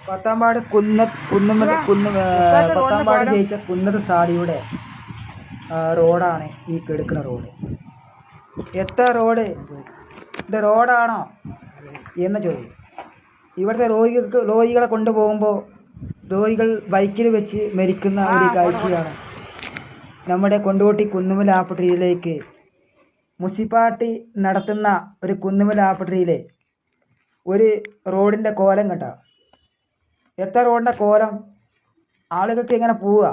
പത്താമ്പാട് പത്താമ്പാട് ജയിച്ച കുന്നത്ത് സാരിയുടെ റോഡാണ് ഈ കിടക്കുന്ന റോഡ്. എത്ര റോഡ് ഇത് റോഡാണോ എന്ന ചോദ്യം. ഇവിടുത്തെ രോഗികളെ കൊണ്ടുപോകുമ്പോൾ രോഗികൾ ബൈക്കിൽ വെച്ച് മരിക്കുന്ന ഒരു കാഴ്ചയാണ് നമ്മുടെ കൊണ്ടോട്ടി കുന്നുമ്മൽ ആശുപത്രിയിലേക്ക് മുനിസിപ്പാലിറ്റി നടത്തുന്ന ഒരു കുന്നുമ്മൽ ആശുപത്രിയിലെ ഒരു റോഡിൻ്റെ കോലം കേട്ടോ. എത്ര റോഡിൻ്റെ കോലം. ആളുകൾക്ക് എങ്ങനെ പോവുക,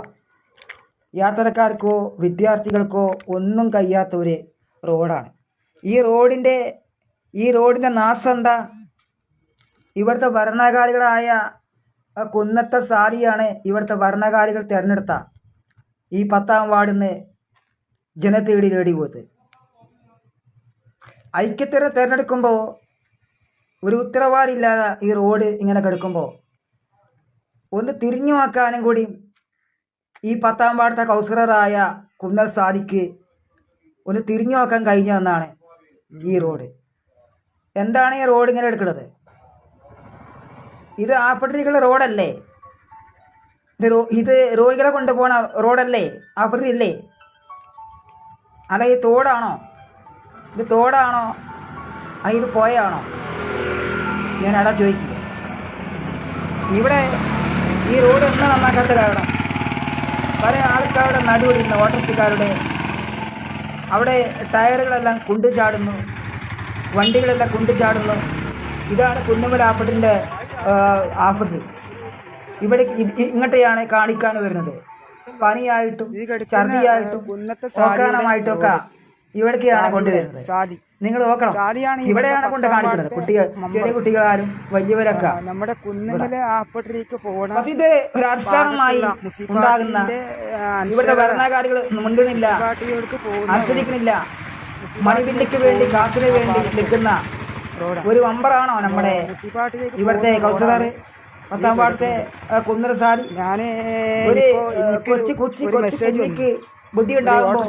യാത്രക്കാർക്കോ വിദ്യാർത്ഥികൾക്കോ ഒന്നും കഴിയാത്ത ഒരു റോഡാണ് ഈ റോഡിൻ്റെ നാശം എന്താ? ഇവിടുത്തെ ഭരണകാരികളായ കുന്നത്തെ സാരിയാണ് ഇവിടുത്തെ ഭരണകാരികൾ തിരഞ്ഞെടുത്ത ഈ 10-ാം വാർഡിൽ നിന്ന് ജനത്തേടി പോയത്. ഐക്യത്തിനെ തിരഞ്ഞെടുക്കുമ്പോൾ ഒരു ഉത്തരവാദില്ലാതെ ഈ റോഡ് ഇങ്ങനെ കിടക്കുമ്പോൾ ഒന്ന് തിരിഞ്ഞു നോക്കാനും കൂടി ഈ 10-ാം വാർഡത്തെ കൗൺസിലറായ കുന്നൽ സാദിക്ക് ഒന്ന് തിരിഞ്ഞു നോക്കാൻ കഴിഞ്ഞതെന്നാണ് ഈ റോഡ്. എന്താണ് ഈ റോഡ് ഇങ്ങനെ എടുക്കുന്നത്? ഇത് ആശുപത്രികളുടെ റോഡല്ലേ? ഇത് രോഗികളെ കൊണ്ടുപോകണ റോഡല്ലേ? ആശുപത്രി അല്ലേ? അല്ല, ഇത് തോടാണോ? ഇത് തോടാണോ? ഇത് പോയാണോ? ഞാൻ അടാ ചോദിക്കുക. ഇവിടെ ഈ റോഡ് ഒന്ന് നന്നാക്കാത്ത കാരണം പല ആൾക്കാരുടെ നടുവിലിരുന്ന ഓട്ടോറിക്ഷക്കാരുടെ അവിടെ ടയറുകളെല്ലാം കുണ്ടു ചാടുന്നു, വണ്ടികളെല്ലാം കുണ്ടു ചാടുന്നു. ഇതാണ് കുന്നുമ്മൽ ആശുപത്രിൻ്റെ ആശുപത്രി. ഇവിടെ ഇങ്ങോട്ടെയാണ് കാണിക്കാൻ വരുന്നത്. പനിയായിട്ടും ഛർദിയായിട്ടും ഓക്കാനമായിട്ടൊക്കെ ഇവിടേക്കാണ് കൊണ്ടുവരുന്നത്. നിങ്ങൾ നോക്കണം, ഇവിടെയാണ് കൊണ്ട് കാണിക്കുന്നത്. കുട്ടികൾ, ചെറിയ കുട്ടികളാരും വലിയവരൊക്കെ നമ്മുടെ കുന്നുമ്മൽ ആശുപത്രിക്ക് പോകണം. പക്ഷെ ഇത് ഒരു അടിസ്ഥാനമായി ഉണ്ടാകുന്ന ഇവിടുത്തെ ഭരണകാരികൾ മുണ്ടുന്നില്ല, അനുസരിക്കുന്നില്ല. മണിബില്ലിക്ക് വേണ്ടി, കാശിന് വേണ്ടി നിൽക്കുന്ന ഒരു വമ്പറാണോ നമ്മുടെ ഇവിടുത്തെ കൗൺസിലർ 10-ാം വാർഡത്തെ കുന്നൽ സാരി? ഒരു കൊച്ചിക്ക് ബുദ്ധി ഉണ്ടാകുമ്പോൾ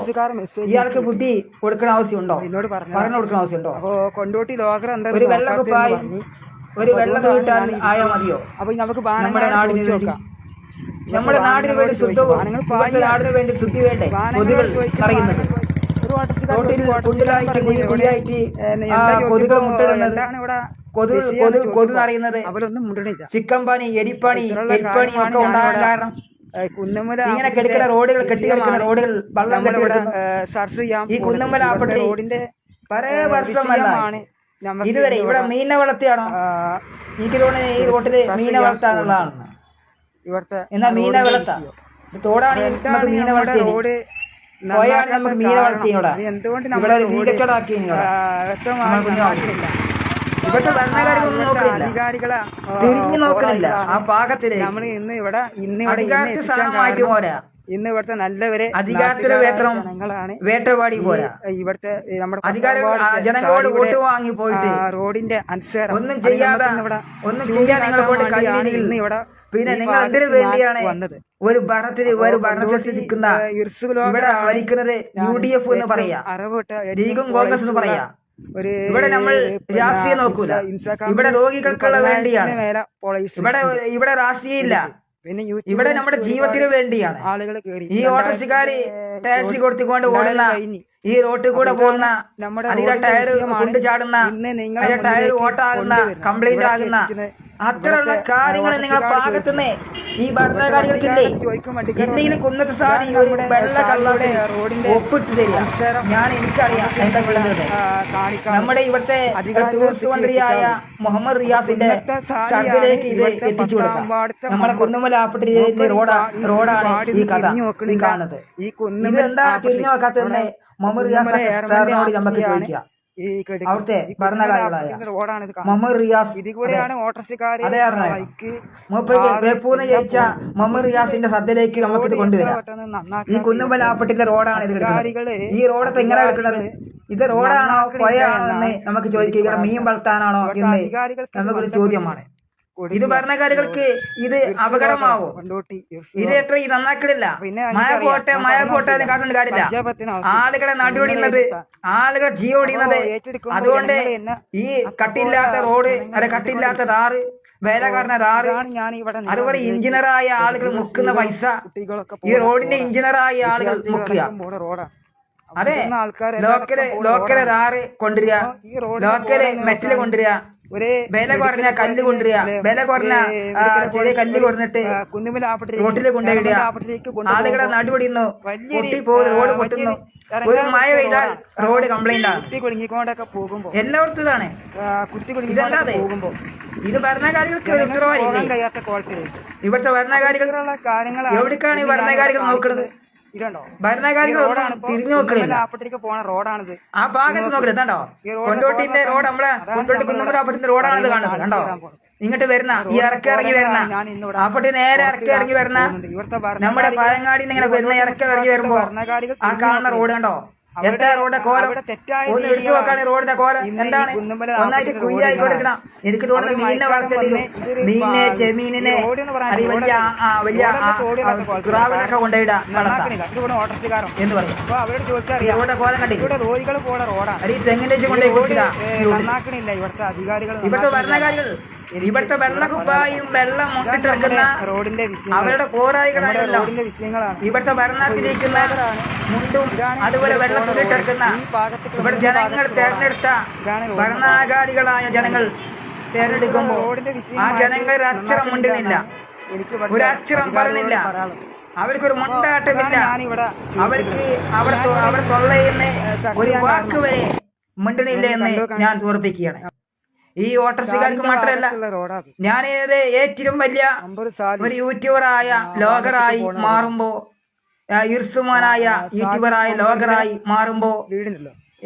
ഇയാൾക്ക് ബുദ്ധി കൊടുക്കണ ആവശ്യമുണ്ടോ? പറഞ്ഞു കൊടുക്കണ ആവശ്യമുണ്ടോ? കൊണ്ടോട്ടി ഒരു വെള്ളക്കുപ്പായി ഒരു വെള്ളം കിട്ടാൻ ആയാൽ മതിയോ? നമ്മുടെ നാടിന് വേണ്ടി, നമ്മുടെ നാടിന് വേണ്ടി ശുദ്ധവും നാടിന് വേണ്ടി ശുദ്ധി വേണ്ടേ? കൊതുകൾ പറയുന്നത് റോട്ടിൽ കുണ്ടിലായിട്ട് കുഴിയായിട്ട് കൊതുകൾ മുട്ടടുന്നത്, കൊതു അറിയുന്നത് ചിക്കൻ പനി, എരിപ്പണി ഒക്കെ ഉണ്ടാകാൻ കാരണം ഇങ്ങനെ കിടക്കുന്ന റോഡുകൾ, കെട്ടിക്കിടക്കുന്ന റോഡുകൾ വെള്ളം കെട്ടിക്കിടക്കുന്നു. ഈ കുന്നുമ്മൽ ആശുപത്രി പല വർഷമല്ല ഇതുവരെ ഇവിടെ മീനെ വളർത്തിയാണോ? എനിക്ക് തോന്നുന്നത് ഈ റോട്ടില് മീനെ വളർത്താനുള്ളതാണ്. എന്നാ മീനെ വളർത്താം, തോടാണെങ്കിൽ നമുക്ക് മീനെ വളർത്തി, പോയാണ് നമുക്ക് മീനെ വളർത്തിയോടാ. ഇവിടെ ഒരു മീകച്ചോടാക്കി ഇവിടുത്തെ ഭരണകാരികളൊന്നും നോക്കുന്നില്ല, തിരിഞ്ഞു നോക്കുന്നില്ല. ആ പാകത്തില് അധികാരത്തിൽ പോരാ. ഇന്ന് ഇവിടുത്തെ നല്ലവരെ അധികാരത്തിലെ വേട്ടപാടി പോരാ. ഇവിടുത്തെ നമ്മുടെ ജനങ്ങളോട് വോട്ട് വാങ്ങി പോയിട്ട് റോഡിന്റെ അനുസരണം ഒന്നും ചെയ്യാതെ നിങ്ങളെ കൊണ്ട് കഴിയുന്നില്ല. ഇന്ന് ഇവിടെ പിന്നെ നിങ്ങൾ എന്തിനു വേണ്ടിയാണ് ഒരു ഭരണത്തിൽ നിൽക്കുന്ന ഇവിടെ ഭരിക്കുന്നത്? UDF എന്ന് പറയാ, ലീഗും കോൺഗ്രസ് എന്ന് പറയാ. ഇവിടെ നമ്മൾ രാഷ്ട്രീയം നോക്കൂല, ഇവിടെ രോഗികൾക്കുള്ള വേണ്ടിയാണ്. ഇവിടെ രാഷ്ട്രീയം ഇല്ല, ഇവിടെ നമ്മുടെ ജീവിതത്തിന് വേണ്ടിയാണ്. ഈ ഓട്ടോറിക്ഷക്കാര് ടാക്സി കൊടുത്തുകൊണ്ട് ഓടുന്ന, ഈ റോട്ടിൽ കൂടെ പോകുന്ന, അതിന്റെ ടയർ കൊണ്ട് ചാടുന്ന, അതിന്റെ ടയർ ഓട്ടാകുന്ന, കംപ്ലൈന്റ് ആകുന്ന അത്തരമുള്ള കാര്യങ്ങൾ നിങ്ങൾ പാകത്തുനിന്ന് ഈ ഭരണകാരികൾക്കില്ലേ? എന്തെങ്കിലും കുന്നത്തെ സാരി വെള്ള കള്ളവിടെ ഒപ്പിട്ട് തരിക. എനിക്കറിയാം എന്താ ചെയ്യുന്നത്. നമ്മുടെ ഇവിടുത്തെ ടൂറിസ്റ്റ് മന്ത്രിയായ മുഹമ്മദ് റിയാസിന്റെ സ്ഥലത്തിലേക്ക് ഇത് എത്തിച്ചു കൊടുക്കാം. നമ്മുടെ കുന്നുമ്മൽ ആശുപത്രിയിലെ റോഡാണ് ഈ കഥ ഈ കാണുന്നത്. ഇതെന്താണ് തിരിഞ്ഞു നോക്കാത്തതെന്ന് മുഹമ്മദ് റിയാസ് സാറിനോട് നമുക്ക് ചോദിക്കാം. അവിടുത്തെ ഭരണകാരികളായ മുഹമ്മദ് റിയാസ്, വേപ്പൂന്ന് ജയിച്ച മുഹമ്മദ് റിയാസിന്റെ ശ്രദ്ധയിലേക്ക് നമുക്കിത് കൊണ്ടുവരാം. ഈ കുന്നുമ്മൽ ആശുപത്രിയിലെ റോഡാണ് ഇത് കിടക്കുന്നത്. ഈ റോഡത്ത് എങ്ങനെ എടുക്കുന്നത്? ഇത് റോഡാണോ പുഴയാണോ എന്ന് നമുക്ക് ചോദിക്കുക. മീൻ വളർത്താനാണോ എന്ന് നമുക്കൊരു ചോദ്യമാണ്. ഇത് ഭരണകാരികൾക്ക് ഇത് അപകടമാവോ? ഇത് എത്ര ഈ നന്നാക്കിടില്ല. മഴ പോട്ടെ കാട്ടുണ്ട് കാര്യമില്ല. ആളുകളെ നടുവടിയുന്നത്, ആളുകളെ ജീവടിയുന്നത്. അതുകൊണ്ട് ഈ കട്ടില്ലാത്ത റോഡ്, അല്ലെ കട്ടില്ലാത്ത ടാറ്, വേലക്കാരന് 6, ഞാൻ ഇവിടെ അതുപോലെ എഞ്ചിനീയറായ ആളുകൾ മുക്കുന്ന പൈസ ഈ റോഡിന്റെ എഞ്ചിനീയറായ ആളുകൾ മുക്കുക. റോഡാണ്. അതെ, ലോക്കല് 6 കൊണ്ടുവരിക, ലോക്കല് മെറ്റല് കൊണ്ടുവരിക, വില കുറഞ്ഞ കല്ല് കൊണ്ടുവരിക, വില കുറഞ്ഞ ചെറിയ കല്ല് കൊടുത്തിട്ട് റോട്ടിൽ കൊണ്ടുപോയിടുക. ആളുകളെ നടുപടിയുന്നു, പൊട്ടിപ്പോകുന്നു, റോഡ് പൊട്ടുന്നു. ഒരു മഴ പെയ്താൽ റോഡ് കംപ്ലൈന്റ് ആണ്. കുടുങ്ങിക്കൊണ്ടൊക്കെ പോകുമ്പോ എല്ലായിടത്തും ഇതാണ്. ഇതല്ലാതെ ഇത് ഭരണകാരികൾക്ക് ഉത്തരവാദിത്തം കഴിയാത്ത ക്വാളിറ്റി ഇവിടുത്തെ ഭരണകാരികൾ എവിടേക്കാണ് ഈ ഭരണകാരികൾ നോക്കുന്നത്? ഭരണകാരികൾ തിരിഞ്ഞു നോക്കണില്ല. പോണ റോഡാണിത്. ആ ഭാഗത്ത് നോക്കില്ല. കണ്ടോ, കൊണ്ടോട്ടിന്റെ റോഡ്, നമ്മളെ കൊണ്ടോട്ടി കുന്നമരാപ്പുറത്തിന്റെ റോഡാണിത് കാണുന്നത്. കണ്ടോ, ഇങ്ങോട്ട് വരുന്ന ഈ ഇറക്കി ഇറങ്ങി വരുന്ന അപ്പട്ടി നേരെ ഇറക്കി ഇറങ്ങി വരുന്ന നമ്മുടെ പഴങ്ങാടിന്ന് ഇങ്ങനെ വരുന്ന ഇറക്കി ഇറങ്ങി വരുമ്പോ ആ കാണുന്ന റോഡ് കണ്ടോ, എന്താ റോഡിന്റെ കോലം? ഒന്ന് എടുത്തു നോക്കാണ് റോഡിന്റെ കോലം എന്താണ്? ഒന്നായിട്ട് കുയ്യായി കൊടുക്കണം. എനിക്ക് തോന്നുന്നത് മീനിനെ വളർത്തില്ല, മീനിനെ, ചെമീനിനെ, വലിയ ഗ്രാവിലൊക്കെ കൊണ്ടുപോയിടാ എന്ന് പറയും. റോഡിന്റെ കോലം കണ്ടി ഈ തെങ്ങിന്റെ കൊണ്ടുപോയി കുടിച്ചില്ല. ഇവിടുത്തെ ഭരണകാരികൾ, ഇവിടുത്തെ വെള്ളക്കുപ്പായും വെള്ളം മുട്ടിട്ടിറക്കുന്ന അവരുടെ പോരാളികളായല്ലോ ഇവിടുത്തെ ഭരണത്തിലിരിക്കുന്ന മുണ്ടും അതുപോലെ വെള്ളത്തിലിട്ടിറക്കുന്ന ഇവിടെ ജനങ്ങൾ തെരഞ്ഞെടുത്ത ഭരണാധികാരികളായ ജനങ്ങൾ തെരഞ്ഞെടുക്കുമ്പോൾ ആ ജനങ്ങൾ ഒരക്ഷരം മുണ്ടുന്നില്ല, ഒരക്ഷരം പറഞ്ഞില്ല, അവർക്കൊരു മുണ്ടാട്ടമില്ല. അവർക്ക് അവിടെ തൊള്ളയെന്ന് ഒരു വാക്ക് വരെ മിണ്ടണില്ല എന്ന് ഞാൻ ഓർപ്പിക്കുകയാണ്. ഈ ഓട്ടർസിക്കാർക്ക് മാത്രമല്ല, ഞാനേത് ഏറ്റവും വലിയ ഒരു യൂട്യൂബറായ ലോഗറായി മാറുമ്പോ, ഇർസുമാനായ യൂട്യൂബറായ ലോഗറായി മാറുമ്പോ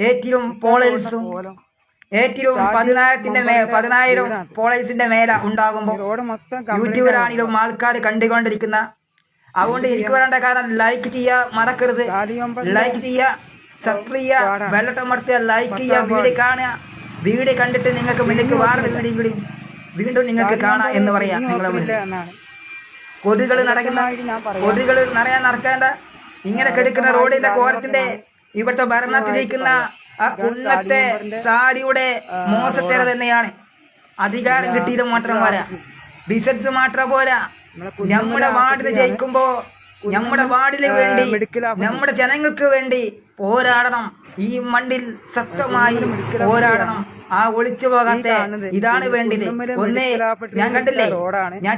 ഏറ്റവും ഫോളോവേഴ്സും ഏറ്റവും 10,000 ഫോളോവേഴ്സിന്റെ മേല ഉണ്ടാകുമ്പോ യൂട്യൂബറാണെങ്കിലും ആൾക്കാർ കണ്ടുകൊണ്ടിരിക്കുന്ന. അതുകൊണ്ട് എനിക്ക് പറയേണ്ട കാരണം ലൈക്ക് ചെയ്യാ മറക്കരുത്, ലൈക്ക് ചെയ്യാ, സബ്സ്ക്രൈബ് ചെയ്യാ, വെള്ളട്ടമർത്തിയ ലൈക്ക് ചെയ്യാ, വീഡിയോ കാണുക. വീഡിയോ കണ്ടിട്ട് നിങ്ങൾക്ക് മുന്നിലേക്ക് വേറെ വീഡിയോ കൂടി വീണ്ടും നിങ്ങൾക്ക് കാണാം എന്ന് പറയാം. നിങ്ങളെ മുന്നിൽ കൊതുകൾ നടക്കേണ്ട ഇങ്ങനെ കിടക്കുന്ന റോഡിന്റെ കോരത്തിന്റെ ഇവിടുത്തെ ഭരണത്തിലിരിക്കുന്ന ആ കുന്നത്തെ സാരിയുടെ മോശത്തേര തന്നെയാണ്. അധികാരം കിട്ടിയത് മാത്രം പോരാ, ബിസിനസ് മാത്രം പോരാ. നമ്മുടെ വാർഡിൽ ജയിക്കുമ്പോ നമ്മുടെ വാർഡിന് വേണ്ടി, നമ്മുടെ ജനങ്ങൾക്ക് വേണ്ടി പോരാടണം. ഈ മണ്ണിൽ ശക്തമായി പോരാടണം. ആ ഒളിച്ചു പോകാത്ത ഇതാണ് വേണ്ടത്. ഒന്നേ ഞാൻ കണ്ടില്ലേ, ഞാൻ